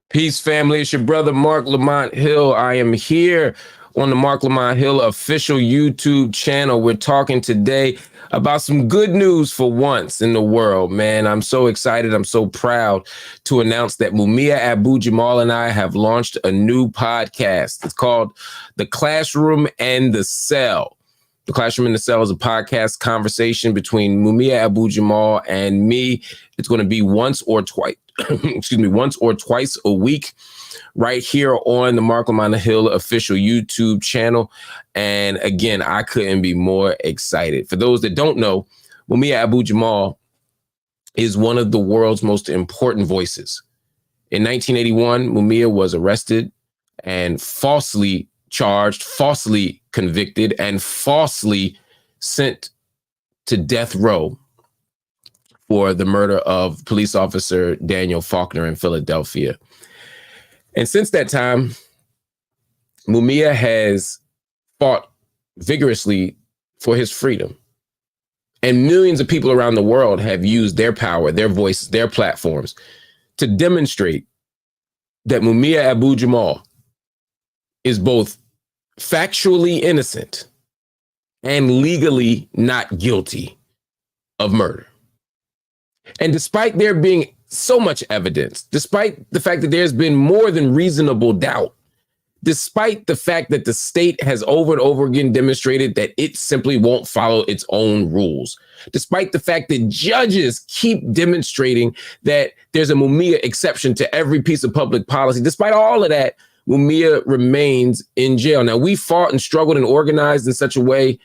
Peace, family. It's your brother, Marc Lamont Hill. I am here on the Marc Lamont Hill official YouTube channel. We're talking today about some good news for once in the world, man. I'm so excited. I'm so proud to announce that Mumia Abu-Jamal and I have launched a new podcast. It's called The Classroom and the Cell. The Classroom and the Cell is a podcast conversation between Mumia Abu-Jamal and me. It's going to be once or twice a week right here on the Marc Lamont Hill official YouTube channel. And again, I couldn't be more excited. For those that don't know, Mumia Abu-Jamal is one of the world's most important voices. In 1981, Mumia was arrested and falsely charged, falsely convicted, and falsely sent to death row for the murder of police officer Daniel Faulkner in Philadelphia. And since that time, Mumia has fought vigorously for his freedom. And millions of people around the world have used their power, their voices, their platforms to demonstrate that Mumia Abu-Jamal is both factually innocent and legally not guilty of murder. And despite there being so much evidence, despite the fact that there's been more than reasonable doubt, despite the fact that the state has over and over again demonstrated that it simply won't follow its own rules, despite the fact that judges keep demonstrating that there's a Mumia exception to every piece of public policy, despite all of that, Mumia remains in jail. Now, we fought and struggled and organized in such a way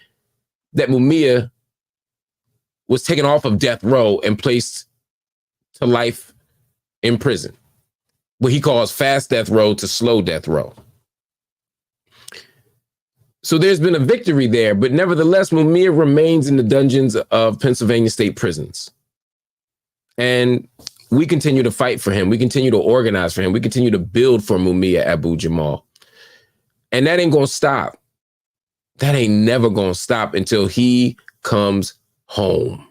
that Mumia was taken off of death row and placed to life in prison, what he calls fast death row to slow death row. So there's been a victory there, but nevertheless, Mumia remains in the dungeons of Pennsylvania state prisons. And we continue to fight for him. We continue to organize for him. We continue to build for Mumia Abu-Jamal. And that ain't gonna stop. That ain't never gonna stop until he comes home.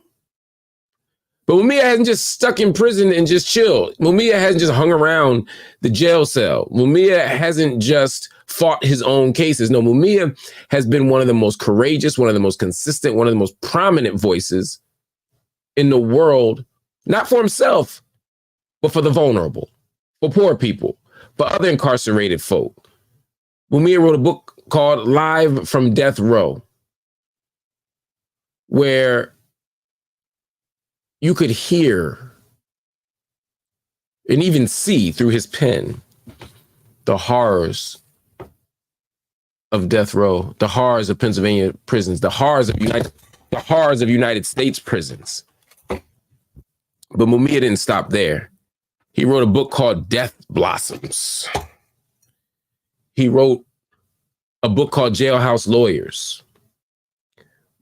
But Mumia hasn't just stuck in prison and just chilled. Mumia hasn't just hung around the jail cell. Mumia hasn't just fought his own cases. No, Mumia has been one of the most courageous, one of the most consistent, one of the most prominent voices in the world, not for himself, but for the vulnerable, for poor people, for other incarcerated folk. Mumia wrote a book called Live from Death Row, where you could hear and even see through his pen the horrors of death row, the horrors of Pennsylvania prisons, the horrors of United States prisons. But Mumia didn't stop there. He wrote a book called Death Blossoms. He wrote a book called Jailhouse Lawyers.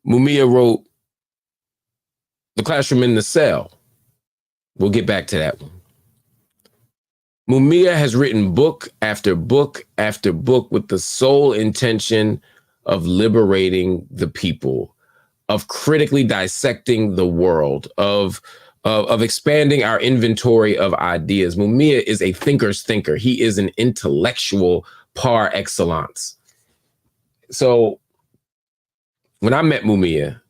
Mumia wrote The Classroom in the Cell. We'll get back to that one. Mumia has written book after book after book with the sole intention of liberating the people, of critically dissecting the world, of expanding our inventory of ideas. Mumia is a thinker's thinker. He is an intellectual par excellence. So when I met Mumia,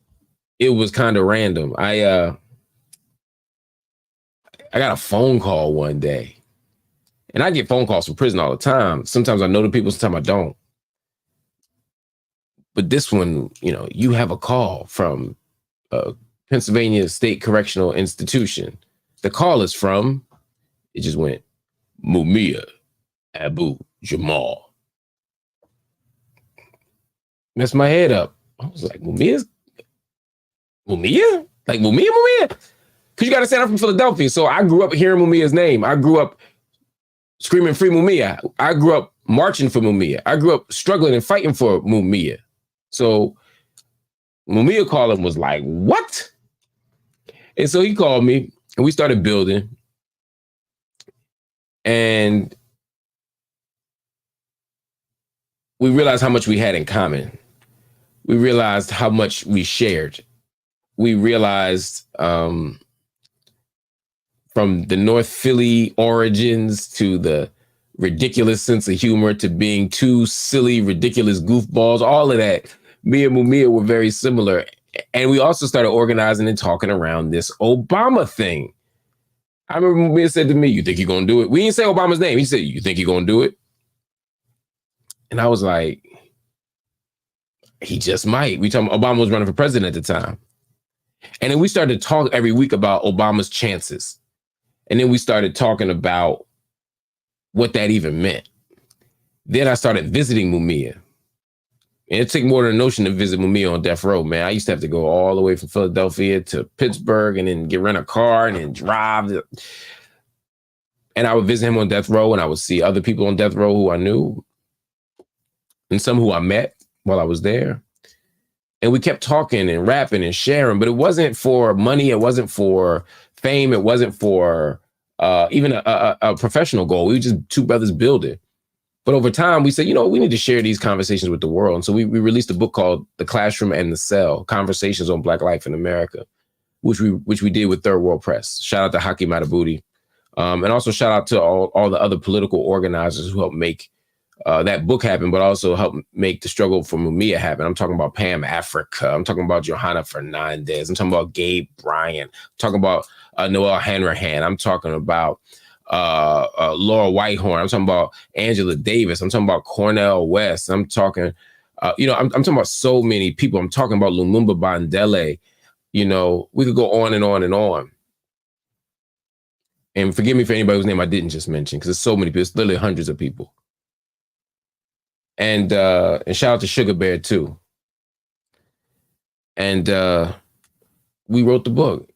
it was kind of random. I got a phone call one day, and I get phone calls from prison all the time. Sometimes I know the people, sometimes I don't. But this one, you have a call from Pennsylvania State Correctional Institution. The call is from, it just went, Mumia Abu-Jamal. Messed my head up. I was like, Mumia? Like Mumia? Because you got to say I'm from Philadelphia. So I grew up hearing Mumia's name. I grew up screaming free Mumia. I grew up marching for Mumia. I grew up struggling and fighting for Mumia. So Mumia calling was like, what? And so he called me and we started building. And we realized how much we had in common. We realized how much we shared. We realized from from the North Philly origins to the ridiculous sense of humor to being two silly, ridiculous goofballs, all of that. Me and Mumia were very similar. And we also started organizing and talking around this Obama thing. I remember Mumia said to me, "You think you're going to do it?" We didn't say Obama's name. He said, "You think you're going to do it?" And I was like, he just might. Obama was running for president at the time. And then we started to talk every week about Obama's chances. And then we started talking about what that even meant. Then I started visiting Mumia. And it took more than a notion to visit Mumia on death row, man. I used to have to go all the way from Philadelphia to Pittsburgh and then rent a car and then drive. And I would visit him on death row, and I would see other people on death row who I knew and some who I met while I was there. And we kept talking and rapping and sharing, but it wasn't for money. It wasn't for fame. It wasn't for even a professional goal. We were just two brothers building. But over time, we said, we need to share these conversations with the world. And so we released a book called The Classroom and the Cell, Conversations on Black Life in America, which we did with Third World Press. Shout out to Hakeem Adabuti. And also shout out to all the other political organizers who helped make that book happen, but also helped make the struggle for Mumia happen. I'm talking about Pam Africa. I'm talking about Johanna Fernandez. I'm talking about Gabe Bryant. I'm talking about Noel Hanrahan. I'm talking about Laura Whitehorn. I'm talking about Angela Davis. I'm talking about Cornel West. I'm talking, I'm talking about so many people. I'm talking about Lumumba Bandele. We could go on and on and on. And forgive me for anybody whose name I didn't just mention, because there's so many people. It's literally hundreds of people. And shout out to Sugar Bear too. And we wrote the book.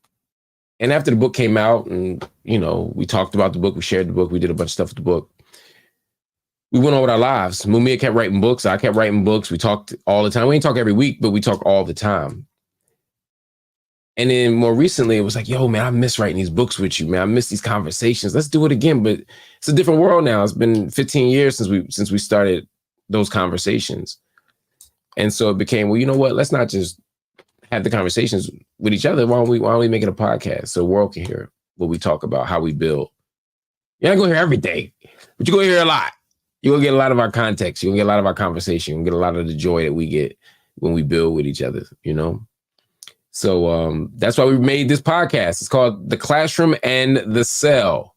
And after the book came out and, we talked about the book, we shared the book, we did a bunch of stuff with the book. We went on with our lives. Mumia kept writing books. I kept writing books. We talked all the time. We didn't talk every week, but we talk all the time. And then more recently, it was like, yo, man, I miss writing these books with you, man. I miss these conversations. Let's do it again. But it's a different world now. It's been 15 years since we started those conversations. And so it became, well, you know what? Let's not just have the conversations with each other. Why don't we make it a podcast so the world can hear what we talk about, how we build. You're not going to hear every day, but you're going to hear a lot. You're going to get a lot of our context. You're going to get a lot of our conversation. You're going to get a lot of the joy that we get when we build with each other, So that's why we made this podcast. It's called The Classroom and the Cell.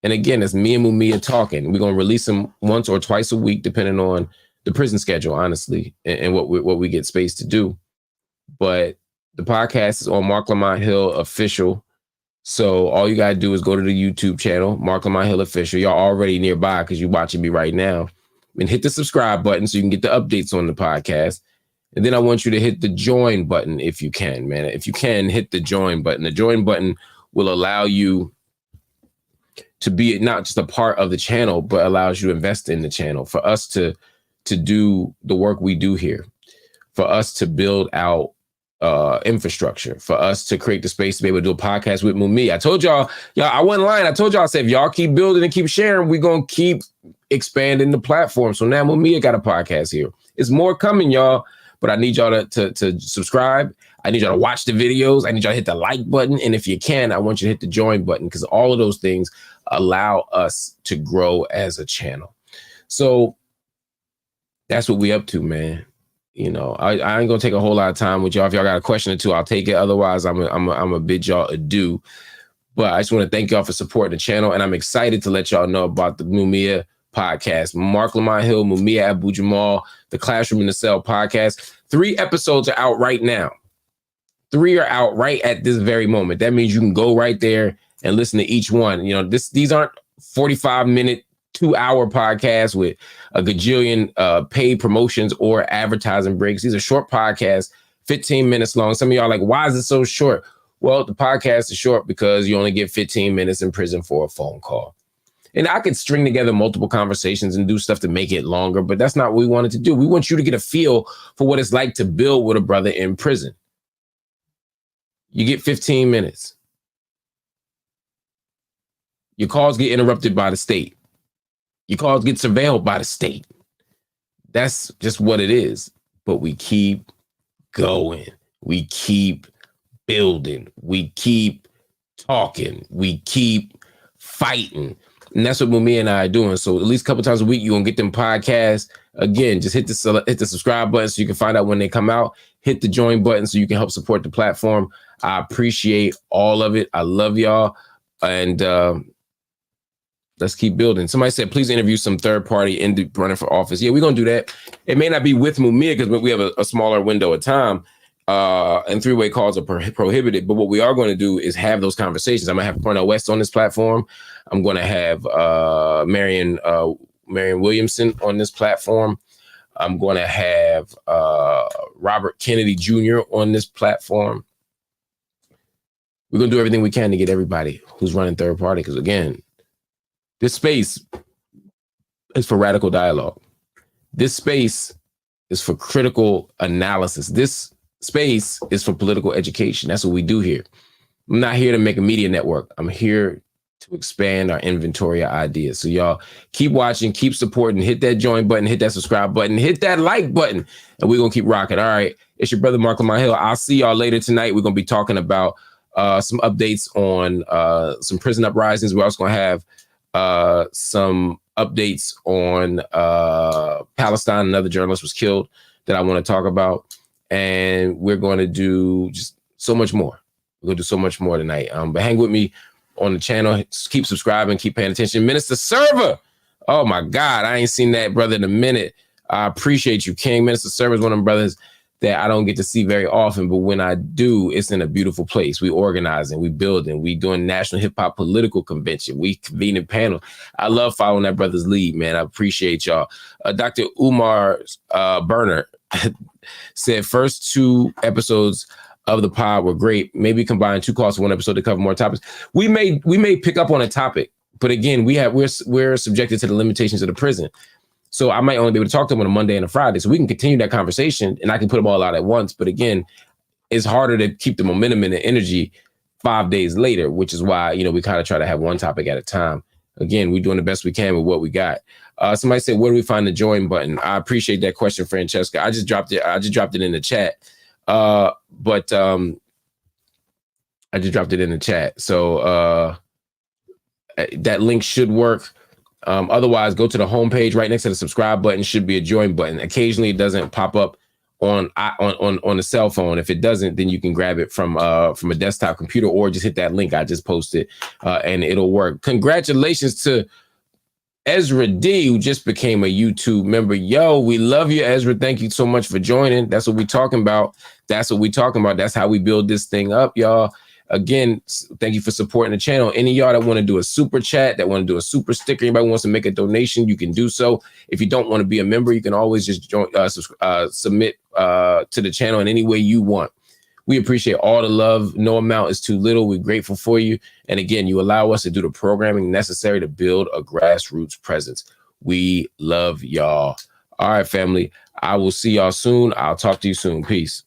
And again, it's me and Mumia talking. We're going to release them once or twice a week, depending on the prison schedule, honestly, and what we get space to do. But the podcast is on Marc Lamont Hill Official. So all you got to do is go to the YouTube channel, Marc Lamont Hill Official. Y'all already nearby because you're watching me right now. And hit the subscribe button so you can get the updates on the podcast. And then I want you to hit the join button if you can, man. If you can, hit the join button. The join button will allow you to be not just a part of the channel, but allows you to invest in the channel for us to do the work we do here, for us to build out infrastructure, for us to create the space to be able to do a podcast with Mumia. I told y'all, I wasn't lying. I told y'all, I said, if y'all keep building and keep sharing, we're going to keep expanding the platform. So now Mumia got a podcast here. It's more coming, y'all. But I need y'all to subscribe. I need y'all to watch the videos. I need y'all to hit the like button. And if you can, I want you to hit the join button, because all of those things allow us to grow as a channel. So that's what we up to, man. I ain't gonna take a whole lot of time with y'all. If y'all got a question or two, I'll take it. Otherwise, I'm a bid y'all adieu. But I just want to thank y'all for supporting the channel. And I'm excited to let y'all know about the Mumia podcast. Marc Lamont Hill, Mumia Abu-Jamal, The Classroom and the Cell podcast. 3 episodes are out right now. 3 are out right at this very moment. That means you can go right there and listen to each one. These aren't 45-minute, 2-hour podcasts with a gajillion paid promotions or advertising breaks. These are short podcasts, 15 minutes long. Some of y'all are like, why is it so short? Well, the podcast is short because you only get 15 minutes in prison for a phone call. And I could string together multiple conversations and do stuff to make it longer, but that's not what we wanted to do. We want you to get a feel for what it's like to build with a brother in prison. You get 15 minutes. Your calls get interrupted by the state. Your calls get surveilled by the state. That's just what it is. But we keep going. We keep building. We keep talking. We keep fighting. And that's what Mumia and I are doing. So at least a couple times a week, you're going to get them podcasts. Again, just hit the subscribe button so you can find out when they come out. Hit the join button so you can help support the platform. I appreciate all of it. I love y'all. And let's keep building. Somebody said, please interview some third party indie running for office. Yeah, we're going to do that. It may not be with Mumia because we have a smaller window of time. And three-way calls are prohibited. But what we are going to do is have those conversations. I'm going to have Cornell West on this platform. I'm going to have Marion Williamson on this platform. I'm going to have Robert Kennedy Jr. on this platform. We're going to do everything we can to get everybody who's running third party. Because again, this space is for radical dialogue. This space is for critical analysis. This space is for political education. That's what we do here. I'm not here to make a media network. I'm here to expand our inventory of ideas. So y'all keep watching, keep supporting, hit that join button, hit that subscribe button, hit that like button, and we're going to keep rocking. All right. It's your brother, Marc Lamont Hill. I'll see y'all later tonight. We're going to be talking about some updates on some prison uprisings. We're also going to have some updates on Palestine. Another journalist was killed that I want to talk about. And we're going to do just so much more. We're going to do so much more tonight. But hang with me on the channel. Keep subscribing. Keep paying attention. Minister Server. Oh, my God. I ain't seen that brother in a minute. I appreciate you, King. Minister Server is one of them brothers that I don't get to see very often. But when I do, it's in a beautiful place. We organizing. We building. We doing National Hip Hop Political Convention. We convening panels. I love following that brother's lead, man. I appreciate y'all. Dr. Umar Berner said first 2 episodes of the pod were great. Maybe combine 2 calls for 1 episode to cover more topics. We may pick up on a topic, but again, we're subjected to the limitations of the prison. So I might only be able to talk to them on a Monday and a Friday. So we can continue that conversation and I can put them all out at once. But again, it's harder to keep the momentum and the energy 5 days later, which is why, we kind of try to have one topic at a time. Again, we're doing the best we can with what we got. Somebody said, where do we find the join button? I appreciate that question, Francesca. I just dropped it in the chat. I just dropped it in the chat. So that link should work. Otherwise, go to the homepage right next to the subscribe button. Should be a join button. Occasionally, it doesn't pop up on a cell phone. If it doesn't, then you can grab it from a desktop computer or just hit that link I just posted, and it'll work. Congratulations to Ezra D, who just became a YouTube member. Yo, we love you, Ezra. Thank you so much for joining. That's what we're talking about. That's how we build this thing up, y'all. Again, thank you for supporting the channel. Any of y'all that want to do a super chat, that want to do a super sticker, anybody wants to make a donation, you can do so. If you don't want to be a member, you can always just join, submit to the channel in any way you want. We appreciate all the love. No amount is too little. We're grateful for you. And again, you allow us to do the programming necessary to build a grassroots presence. We love y'all. All right, family. I will see y'all soon. I'll talk to you soon. Peace.